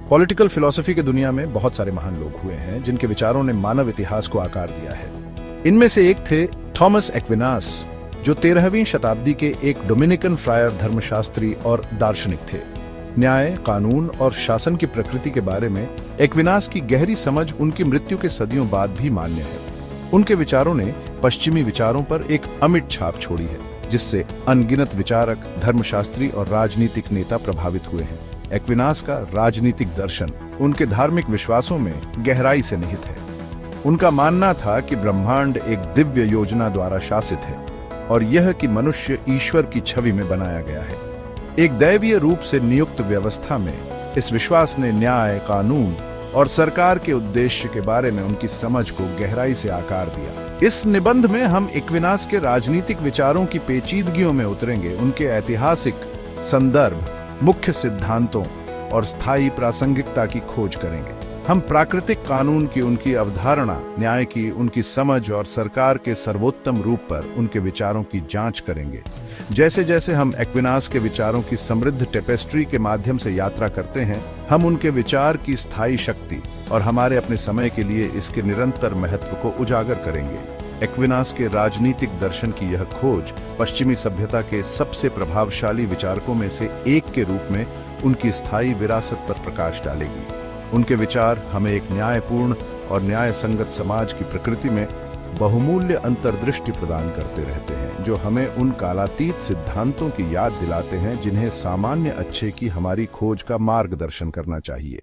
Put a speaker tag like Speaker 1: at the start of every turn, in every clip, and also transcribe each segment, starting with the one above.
Speaker 1: Political philosophy के दुनिया में बहुत सारे महान लोग हुए हैं जिनके विचारों ने मानव इतिहास को आकार दिया है। इनमें से एक थे थॉमस एक्विनास, जो 13वीं शताब्दी के एक डोमिनिकन फ्रायर धर्मशास्त्री और दार्शनिक थे। न्याय, कानून और शासन की प्रकृति के बारे में एक्विनास की गहरी समझ उनकी मृत्यु के सदियों बाद भी मान्य है। उनके विचारों ने पश्चिमी विचारों पर एक अमिट छाप छोड़ी है, जिससे अनगिनत विचारक, धर्मशास्त्री और राजनीतिक नेता प्रभावित हुए हैं। एक्विनास का राजनीतिक दर्शन उनके धार्मिक विश्वासों में गहराई से निहित है। उनका मानना था कि ब्रह्मांड एक दिव्य योजना द्वारा शासित है और यह कि मनुष्य ईश्वर की छवि में बनाया गया है। एक दैवीय रूप से नियुक्त व्यवस्था में इस विश्वास ने न्याय, कानून और सरकार के उद्देश्य के बारे में उनकी समझ को गहराई से आकार दिया। इस निबंध में हम एक्विनास के राजनीतिक विचारों की पेचीदगियों में उतरेंगे, उनके ऐतिहासिक संदर्भ, मुख्य सिद्धांतों और स्थायी प्रासंगिकता की खोज करेंगे। हम प्राकृतिक कानून की उनकी अवधारणा, न्याय की उनकी समझ और सरकार के सर्वोत्तम रूप पर उनके विचारों की जांच करेंगे। जैसे जैसे हम एक्विनास के विचारों की समृद्ध टेपेस्ट्री के माध्यम से यात्रा करते हैं, हम उनके विचार की स्थायी शक्ति और हमारे अपने समय के लिए इसके निरंतर महत्व को उजागर करेंगे। एक्विनास के राजनीतिक दर्शन की यह खोज पश्चिमी सभ्यता के सबसे प्रभावशाली विचारकों में से एक के रूप में उनकी स्थायी विरासत पर प्रकाश डालेगी। उनके विचार हमें एक न्यायपूर्ण और न्याय संगत समाज की प्रकृति में बहुमूल्य अंतर्दृष्टि प्रदान करते रहते हैं, जो हमें उन कालातीत सिद्धांतों की याद दिलाते हैं जिन्हें सामान्य अच्छे की हमारी खोज का मार्गदर्शन करना चाहिए।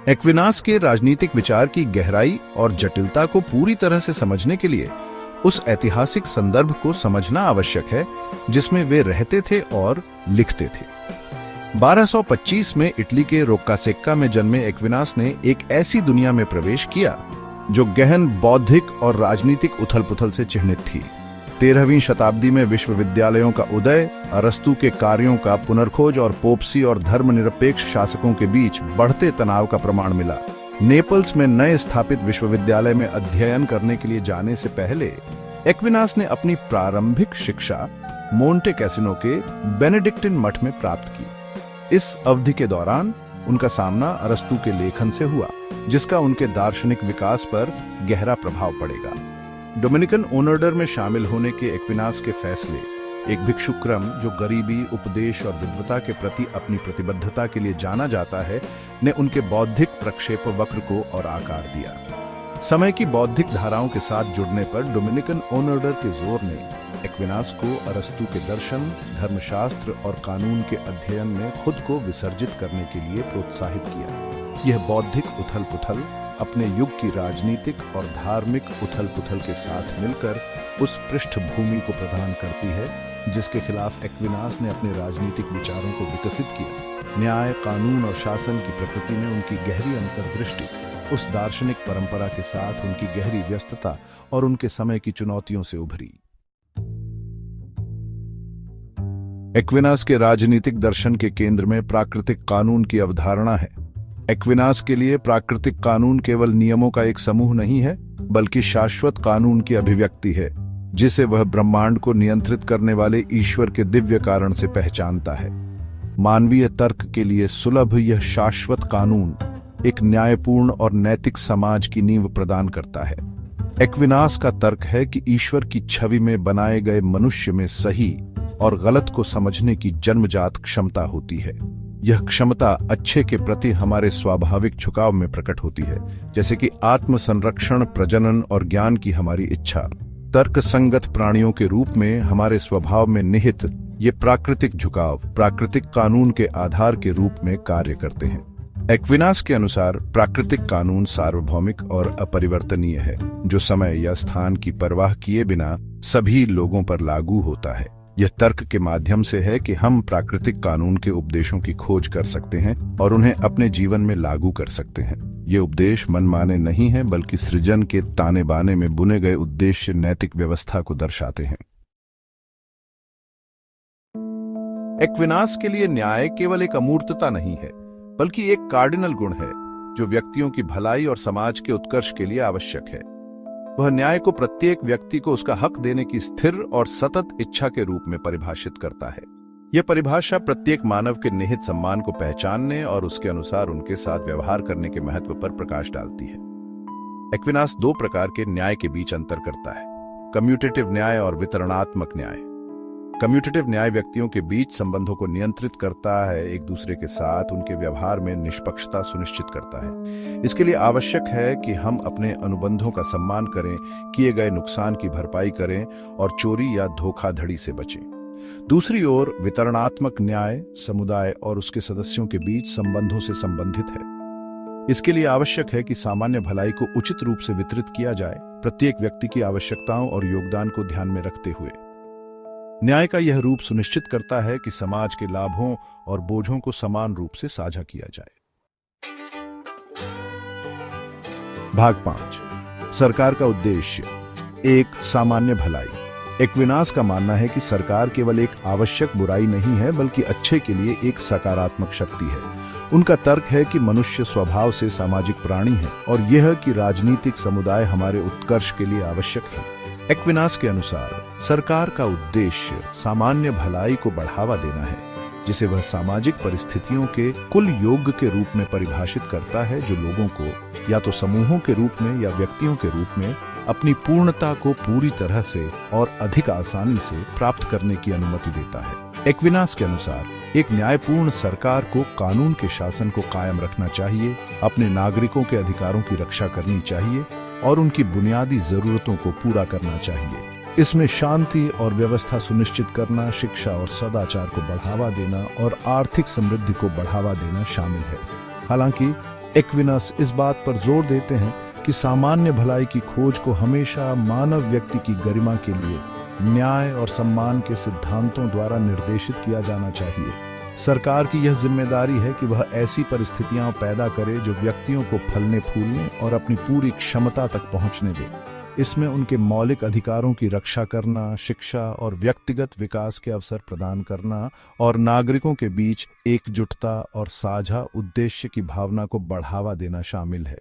Speaker 1: एक्विनास के राजनीतिक विचार की गहराई और जटिलता को पूरी तरह से समझने के लिए उस ऐतिहासिक संदर्भ को समझना आवश्यक है जिसमें वे रहते थे और लिखते थे। 1225 में इटली के रोक्कासेक्का में जन्मे एक्विनास ने एक ऐसी दुनिया में प्रवेश किया जो गहन बौद्धिक और राजनीतिक उथल-पुथल से चिह्नित थी। 13वीं शताब्दी में विश्वविद्यालयों का उदय, अरस्तू के कार्यों का पुनर्खोज और पोपसी और धर्मनिरपेक्ष शासकों के बीच बढ़ते तनाव का प्रमाण मिला। नेपल्स में नए स्थापित विश्वविद्यालय में अध्ययन करने के लिए जाने से पहले एक्विनास ने अपनी प्रारंभिक शिक्षा मोंटे कैसिनो के बेनेडिक्टिन मठ में प्राप्त की। इस अवधि के दौरान उनका सामना अरस्तू के लेखन से हुआ, जिसका उनके दार्शनिक विकास पर गहरा प्रभाव पड़ेगा। डोमिनिकन ऑर्डर में शामिल होने के एक्विनास के फैसले, एक भिक्षुक्रम जो गरीबी, उपदेश और विद्वता के प्रति अपनी प्रतिबद्धता के लिए जाना जाता है, ने उनके बौद्धिक प्रक्षेप वक्र को और आकार दिया। समय की बौद्धिक धाराओं के साथ जुड़ने पर डोमिनिकन ऑर्डर के जोर ने एक्विनास को अरस्तू के दर्शन, धर्मशास्त्र और कानून के अध्ययन में खुद को विसर्जित करने के लिए प्रोत्साहित किया। यह बौद्धिक उथल-पुथल अपने युग की राजनीतिक और धार्मिक उथल-पुथल के साथ मिलकर उस पृष्ठभूमि को प्रदान करती है जिसके खिलाफ एक्विनास ने अपने राजनीतिक विचारों को विकसित किया। न्याय, कानून और शासन की प्रकृति में उनकी गहरी अंतर्दृष्टि, उस दार्शनिक परंपरा के साथ उनकी गहरी व्यस्तता और उनके समय की चुनौतियों से उभरी। एक्विनास के राजनीतिक दर्शन के केंद्र में प्राकृतिक कानून की अवधारणा है। एक्विनास के लिए प्राकृतिक कानून केवल नियमों का एक समूह नहीं है, बल्कि शाश्वत कानून की अभिव्यक्ति है, जिसे वह ब्रह्मांड को नियंत्रित करने वाले ईश्वर के दिव्य कारण से पहचानता है। मानवीय तर्क के लिए सुलभ यह शाश्वत कानून एक न्यायपूर्ण और नैतिक समाज की नींव प्रदान करता है। एक्विनास का तर्क है कि ईश्वर की छवि में बनाए गए मनुष्य में सही और गलत को समझने की जन्मजात क्षमता होती है। यह क्षमता अच्छे के प्रति हमारे स्वाभाविक झुकाव में प्रकट होती है, जैसे कि आत्म संरक्षण, प्रजनन और ज्ञान की हमारी इच्छा। तर्क संगत प्राणियों के रूप में हमारे स्वभाव में निहित ये प्राकृतिक झुकाव प्राकृतिक कानून के आधार के रूप में कार्य करते हैं। एक्विनास के अनुसार प्राकृतिक कानून सार्वभौमिक और अपरिवर्तनीय है, जो समय या स्थान की परवाह किए बिना सभी लोगों पर लागू होता है। यह तर्क के माध्यम से है कि हम प्राकृतिक कानून के उपदेशों की खोज कर सकते हैं और उन्हें अपने जीवन में लागू कर सकते हैं। ये उपदेश मनमाने नहीं हैं, बल्कि सृजन के ताने बाने में बुने गए उद्देश्य नैतिक व्यवस्था को दर्शाते हैं। एक्विनास के लिए न्याय केवल एक अमूर्तता नहीं है, बल्कि एक कार्डिनल गुण है जो व्यक्तियों की भलाई और समाज के उत्कर्ष के लिए आवश्यक है। वह न्याय को प्रत्येक व्यक्ति को उसका हक देने की स्थिर और सतत इच्छा के रूप में परिभाषित करता है। यह परिभाषा प्रत्येक मानव के निहित सम्मान को पहचानने और उसके अनुसार उनके साथ व्यवहार करने के महत्व पर प्रकाश डालती है। एक्विनास दो प्रकार के न्याय के बीच अंतर करता है, कम्यूटेटिव न्याय और वितरणात्मक न्याय। कम्यूटेटिव न्याय व्यक्तियों के बीच संबंधों को नियंत्रित करता है, एक दूसरे के साथ उनके व्यवहार में निष्पक्षता सुनिश्चित करता है। इसके लिए आवश्यक है कि हम अपने अनुबंधों का सम्मान करें, किए गए नुकसान की भरपाई करें और चोरी या धोखाधड़ी से बचें। दूसरी ओर वितरणात्मक न्याय समुदाय और उसके सदस्यों के बीच संबंधों से संबंधित है। इसके लिए आवश्यक है कि सामान्य भलाई को उचित रूप से वितरित किया जाए, प्रत्येक व्यक्ति की आवश्यकताओं और योगदान को ध्यान में रखते हुए। न्याय का यह रूप सुनिश्चित करता है कि समाज के लाभों और बोझों को समान रूप से साझा किया जाए। भाग 5, सरकार का उद्देश्य, एक सामान्य भलाई। एक्विनास का मानना है कि सरकार केवल एक आवश्यक बुराई नहीं है, बल्कि अच्छे के लिए एक सकारात्मक शक्ति है। उनका तर्क है कि मनुष्य स्वभाव से सामाजिक प्राणी है और यह कि राजनीतिक समुदाय हमारे उत्कर्ष के लिए आवश्यक है। एक्विनास के अनुसार सरकार का उद्देश्य सामान्य भलाई को बढ़ावा देना है, जिसे वह सामाजिक परिस्थितियों के कुल योग के रूप में परिभाषित करता है, जो लोगों को या तो समूहों के रूप में या व्यक्तियों के रूप में अपनी पूर्णता को पूरी तरह से और अधिक आसानी से प्राप्त करने की अनुमति देता है। एक्विनास के अनुसार एक न्यायपूर्ण सरकार को कानून के शासन को कायम रखना चाहिए, अपने नागरिकों के अधिकारों की रक्षा करनी चाहिए और उनकी बुनियादी जरूरतों को पूरा करना चाहिए। इसमें शांति और व्यवस्था सुनिश्चित करना, शिक्षा और सदाचार को बढ़ावा देना और आर्थिक समृद्धि को बढ़ावा देना शामिल है। हालांकि एक्विनास इस बात पर जोर देते हैं कि सामान्य भलाई की खोज को हमेशा मानव व्यक्ति की गरिमा के लिए न्याय और सम्मान के सिद्धांतों द्वारा निर्देशित किया जाना चाहिए। सरकार की यह जिम्मेदारी है कि वह ऐसी परिस्थितियां पैदा करे जो व्यक्तियों को फलने फूलने और अपनी पूरी क्षमता तक पहुंचने दे। इसमें उनके मौलिक अधिकारों की रक्षा करना, शिक्षा और व्यक्तिगत विकास के अवसर प्रदान करना और नागरिकों के बीच एकजुटता और साझा उद्देश्य की भावना को बढ़ावा देना शामिल है।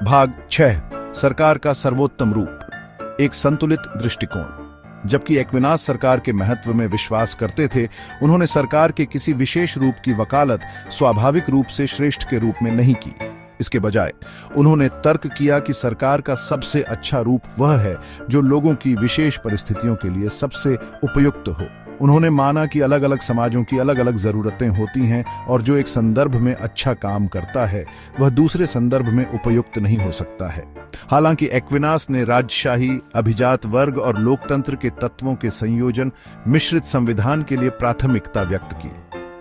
Speaker 1: भाग 6, सरकार का सर्वोत्तम रूप, एक संतुलित दृष्टिकोण। जबकि एक्विनास सरकार के महत्व में विश्वास करते थे, उन्होंने सरकार के किसी विशेष रूप की वकालत स्वाभाविक रूप से श्रेष्ठ के रूप में नहीं की। इसके बजाय उन्होंने तर्क किया कि सरकार का सबसे अच्छा रूप वह है जो लोगों की विशेष परिस्थितियों के लिए सबसे उपयुक्त हो। उन्होंने माना कि अलग अलग समाजों की अलग अलग जरूरतें होती हैं और जो एक संदर्भ में अच्छा काम करता है वह दूसरे संदर्भ में उपयुक्त नहीं हो सकता है। हालांकि एक्विनास ने राजशाही, अभिजात वर्ग और लोकतंत्र के तत्वों के संयोजन मिश्रित संविधान के लिए प्राथमिकता व्यक्त की।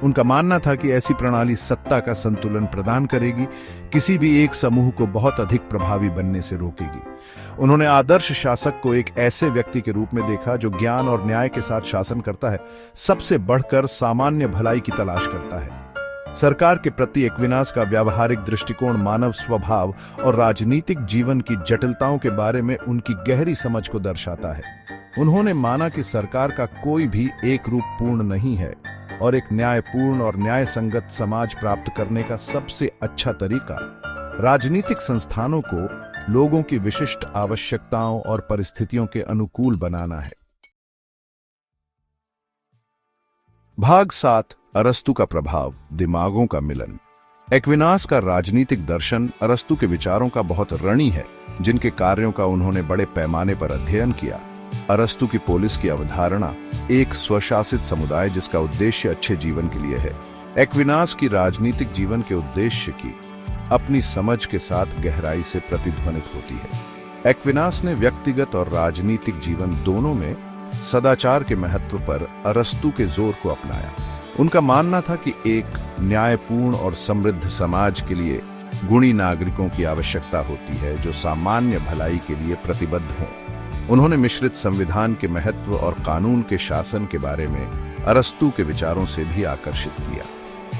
Speaker 1: उनका मानना था कि ऐसी प्रणाली सत्ता का संतुलन प्रदान करेगी, किसी भी एक समूह को बहुत अधिक प्रभावी बनने से रोकेगी। उन्होंने आदर्श शासक को एक ऐसे व्यक्ति के रूप में देखा जो ज्ञान और न्याय के साथ शासन करता है, सबसे बढ़कर सामान्य भलाई की तलाश करता है। सरकार के प्रति एक्विनास का व्यावहारिक दृष्टिकोण मानव स्वभाव और राजनीतिक जीवन की जटिलताओं के बारे में उनकी गहरी समझ को दर्शाता है। उन्होंने माना कि सरकार का कोई भी एक रूप पूर्ण नहीं है और एक न्यायपूर्ण और न्याय संगत समाज प्राप्त करने का सबसे अच्छा तरीका राजनीतिक संस्थानों को लोगों की विशिष्ट आवश्यकताओं और परिस्थितियों के अनुकूल बनाना है। भाग 7, अरस्तु का प्रभाव, दिमागों का मिलन। एक्विनास का राजनीतिक दर्शन अरस्तु के विचारों का बहुत ऋणी है, जिनके कार्यों का उन्होंने बड़े पैमाने पर अध्ययन किया। अरस्तु की पोलिस की अवधारणा, एक स्वशासित समुदाय जिसका उद्देश्य अच्छे जीवन के लिए है, एक्विनास की राजनीतिक जीवन के उद्देश्य की अपनी समझ के साथ गहराई से प्रतिध्वनित होती है। एक्विनास ने व्यक्तिगत और राजनीतिक जीवन दोनों में सदाचार के महत्व पर अरस्तु के जोर को अपनाया। उनका मानना था कि एक न्यायपूर्ण और समृद्ध समाज के लिए गुणी नागरिकों की आवश्यकता होती है जो सामान्य भलाई के लिए प्रतिबद्ध हों। उन्होंने मिश्रित संविधान के महत्व और कानून के शासन के बारे में अरस्तु के विचारों से भी आकर्षित किया।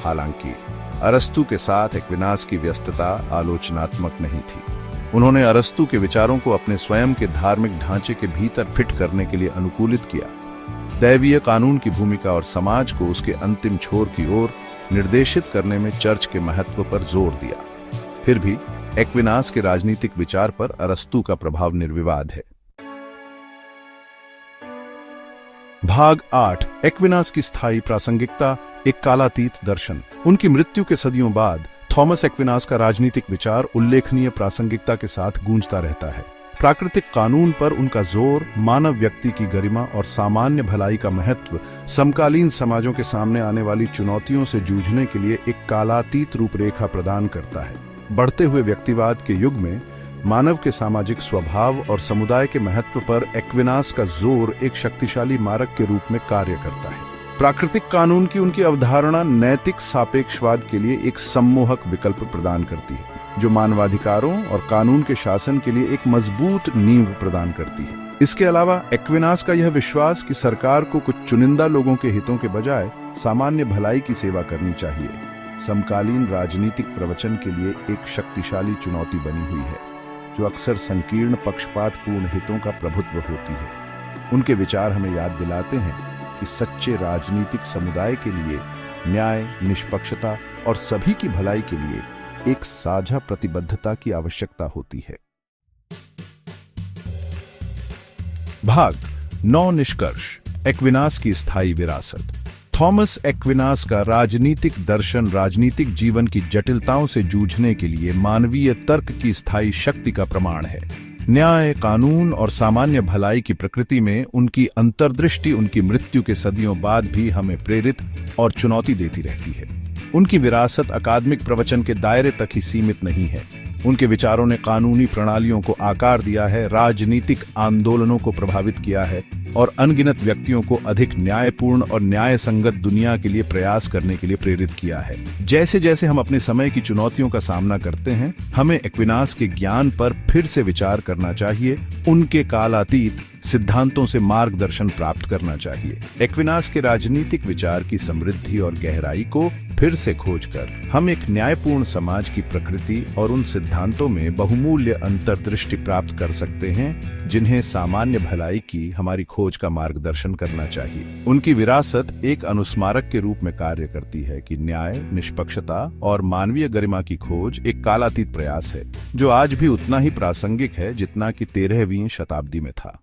Speaker 1: हालांकि अरस्तु के साथ एक्विनास की व्यस्तता आलोचनात्मक नहीं थी। उन्होंने अरस्तु के विचारों को अपने स्वयं के धार्मिक ढांचे के भीतर फिट करने के लिए अनुकूलित किया, दैवीय कानून की भूमिका और समाज को उसके अंतिम छोर की ओर निर्देशित करने में चर्च के महत्व पर जोर दिया। फिर भी एक्विनास के राजनीतिक विचार पर अरस्तु का प्रभाव निर्विवाद है। भाग 8 एक्विनास की स्थायी प्रासंगिकता, एक कालातीत दर्शन। उनकी मृत्यु के सदियों बाद थॉमस एक्विनास का राजनीतिक विचार उल्लेखनीय प्रासंगिकता के साथ गूंजता रहता है। प्राकृतिक कानून पर उनका जोर, मानव व्यक्ति की गरिमा और सामान्य भलाई का महत्व समकालीन समाजों के सामने आने वाली चुनौतियों से जूझने के लिए एक कालातीत रूपरेखा प्रदान करता है। बढ़ते हुए व्यक्तिवाद के युग में मानव के सामाजिक स्वभाव और समुदाय के महत्व पर एक्विनास का जोर एक शक्तिशाली मारक के रूप में कार्य करता है। प्राकृतिक कानून की उनकी अवधारणा नैतिक सापेक्षवाद के लिए एक सम्मोहक विकल्प प्रदान करती है, जो मानवाधिकारों और कानून के शासन के लिए एक मजबूत नींव प्रदान करती है। इसके अलावा एक्विनास का यह विश्वास कि सरकार को कुछ चुनिंदा लोगों के हितों के बजाय सामान्य भलाई की सेवा करनी चाहिए, समकालीन राजनीतिक प्रवचन के लिए एक शक्तिशाली चुनौती बनी हुई है, जो अक्सर संकीर्ण पक्षपातपूर्ण हितों का प्रभुत्व होती है। उनके विचार हमें याद दिलाते हैं कि सच्चे राजनीतिक समुदाय के लिए न्याय, निष्पक्षता और सभी की भलाई के लिए एक साझा प्रतिबद्धता की आवश्यकता होती है। भाग 9 निष्कर्ष, एक्विनास की स्थायी विरासत। थॉमस एक्विनास का राजनीतिक दर्शन राजनीतिक जीवन की जटिलताओं से जूझने के लिए मानवीय तर्क की स्थायी शक्ति का प्रमाण है। न्याय, कानून और सामान्य भलाई की प्रकृति में उनकी अंतर्दृष्टि उनकी मृत्यु के सदियों बाद भी हमें प्रेरित और चुनौती देती रहती है। उनकी विरासत अकादमिक प्रवचन के दायरे तक ही सीमित नहीं है। उनके विचारों ने कानूनी प्रणालियों को आकार दिया है, राजनीतिक आंदोलनों को प्रभावित किया है और अनगिनत व्यक्तियों को अधिक न्यायपूर्ण और न्याय संगत दुनिया के लिए प्रयास करने के लिए प्रेरित किया है। जैसे जैसे हम अपने समय की चुनौतियों का सामना करते हैं, हमें एक्विनास के ज्ञान पर फिर से विचार करना चाहिए, उनके कालातीत सिद्धांतों से मार्गदर्शन प्राप्त करना चाहिए। एक्विनास के राजनीतिक विचार की समृद्धि और गहराई को फिर से खोजकर हम एक न्यायपूर्ण समाज की प्रकृति और उन सिद्धांतों में बहुमूल्य अंतर्दृष्टि प्राप्त कर सकते हैं, जिन्हें सामान्य भलाई की हमारी खोज का मार्गदर्शन करना चाहिए। उनकी विरासत एक अनुस्मारक के रूप में कार्य करती है कि न्याय, निष्पक्षता और मानवीय गरिमा की खोज एक कालातीत प्रयास है, जो आज भी उतना ही प्रासंगिक है जितना कि 13वीं शताब्दी में था।